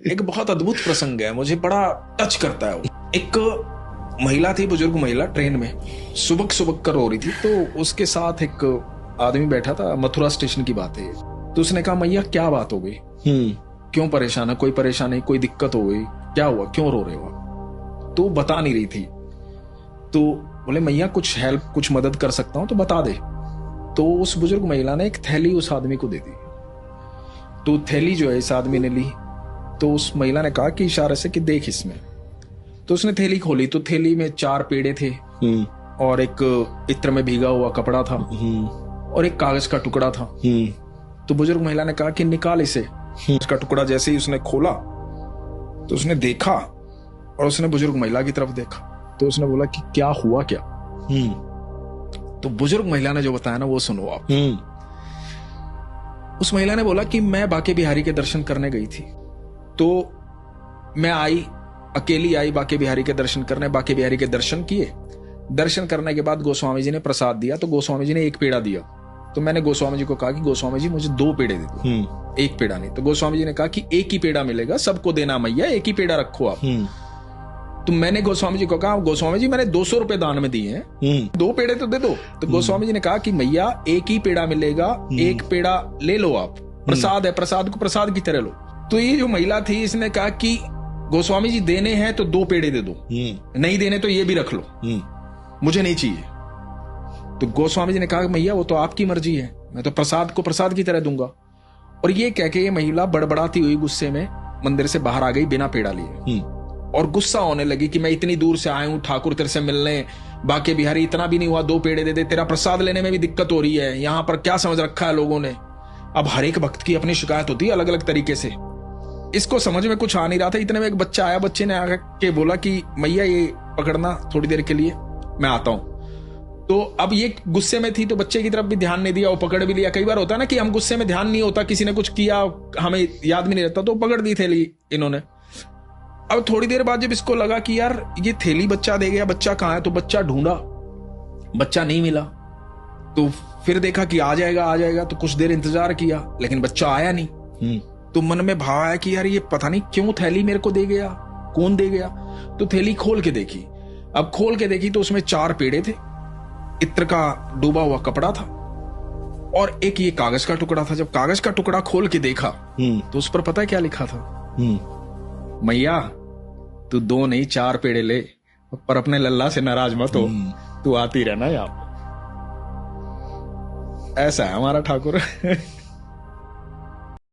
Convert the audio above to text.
एक बहुत अद्भुत प्रसंग है, मुझे बड़ा टच करता है वो। एक महिला थी, बुजुर्ग महिला, ट्रेन में सुबक सुबक कर रो रही थी। तो उसके साथ एक आदमी बैठा था, मथुरा स्टेशन की बात है। तो उसने कहा, मैया क्या बात हो गई, क्यों परेशान है, कोई परेशानी, कोई दिक्कत हो गई, क्या हुआ, क्यों रो रहे हो? तो बता नहीं रही थी। तो बोले, मैया कुछ हेल्प, कुछ मदद कर सकता हूं तो बता दे। तो उस बुजुर्ग महिला ने एक थैली उस आदमी को दे दी। तो थैली जो है इस आदमी ने ली। तो उस महिला ने कहा कि इशारे से कि देख इसमें। तो उसने थैली खोली तो थैली में 4 पेड़े थे और एक इत्र में भीगा हुआ कपड़ा था और एक कागज का टुकड़ा था। तो बुजुर्ग महिला ने कहा कि निकाल इसे। उसका टुकड़ा जैसे ही उसने खोला तो उसने देखा और उसने बुजुर्ग महिला की तरफ देखा। तो उसने बोला कि क्या हुआ क्या? तो बुजुर्ग महिला ने जो बताया ना वो सुनो आप। उस महिला ने बोला कि मैं बांके बिहारी के दर्शन करने गई थी। तो मैं आई, अकेली आई बांके बिहारी के दर्शन करने। बांके बिहारी के दर्शन किए। दर्शन करने के बाद गोस्वामी जी ने प्रसाद दिया। तो गोस्वामी जी ने 1 पेड़ा दिया। तो मैंने गोस्वामी जी को कहा कि गोस्वामी जी मुझे 2 पेड़े दे दो, 1 पेड़ा नहीं। तो गोस्वामी जी ने कहा कि 1 ही पेड़ा मिलेगा, सबको देना मैया, 1 ही पेड़ा रखो आप। तो मैंने गोस्वामी जी को कहा, गोस्वामी जी मैंने 200 रुपए दान में दिए हैं, 2 पेड़े तो दे दो। तो गोस्वामी जी ने कहा कि मैया 1 ही पेड़ा मिलेगा, 1 पेड़ा ले लो आप, प्रसाद है, प्रसाद को प्रसाद की तरह लो। तो ये जो महिला थी इसने कहा कि गोस्वामी जी देने हैं तो 2 पेड़े दे दो, नहीं देने तो ये भी रख लो, मुझे नहीं चाहिए। तो गोस्वामी जी ने कहा मैया वो तो आपकी मर्जी है, मैं तो प्रसाद को प्रसाद की तरह दूंगा। और ये कह के ये महिला बड़बड़ाती हुई गुस्से में मंदिर से बाहर आ गई बिना पेड़ा लिए और गुस्सा होने लगी कि मैं इतनी दूर से आया हूं ठाकुर तेरे से मिलने, बांके बिहारी इतना भी नहीं हुआ 2 पेड़े दे दे, तेरा प्रसाद लेने में भी दिक्कत हो रही है, यहां पर क्या समझ रखा है लोगों ने। अब हर एक भक्त की अपनी शिकायत होती है अलग अलग तरीके से। इसको समझ में कुछ आ नहीं रहा था। इतने में एक बच्चा आया, बच्चे ने आके बोला कि मैया ये पकड़ना थोड़ी देर के लिए, मैं आता हूं। तो अब ये गुस्से में थी तो बच्चे की तरफ भी ध्यान नहीं दिया, वो पकड़ भी लिया। कई बार होता है ना कि हम गुस्से में ध्यान नहीं होता, किसी ने कुछ किया हमें याद भी नहीं रहता, तो पकड़ दी थैली इन्होंने। अब थोड़ी देर बाद जब इसको लगा कि यार ये थैली बच्चा दे गया, बच्चा कहाँ है, तो बच्चा ढूंढा, बच्चा नहीं मिला। तो फिर देखा कि आ जाएगा आ जाएगा, तो कुछ देर इंतजार किया लेकिन बच्चा आया नहीं। तो मन में भाव आया कि यार ये पता नहीं क्यों थैली मेरे को दे गया, कौन दे गया। तो थैली खोल के देखी। अब खोल के देखी तो उसमें 4 पेड़े थे, इत्र का डूबा हुआ कपड़ा था और एक ये कागज का टुकड़ा था। जब कागज का टुकड़ा खोल के देखा तो उस पर पता है क्या लिखा था? मैया तू 2 नहीं 4 पेड़े ले, पर अपने लल्ला से नाराज मत हो, तू आती रहना यहाँ। ऐसा है हमारा ठाकुर।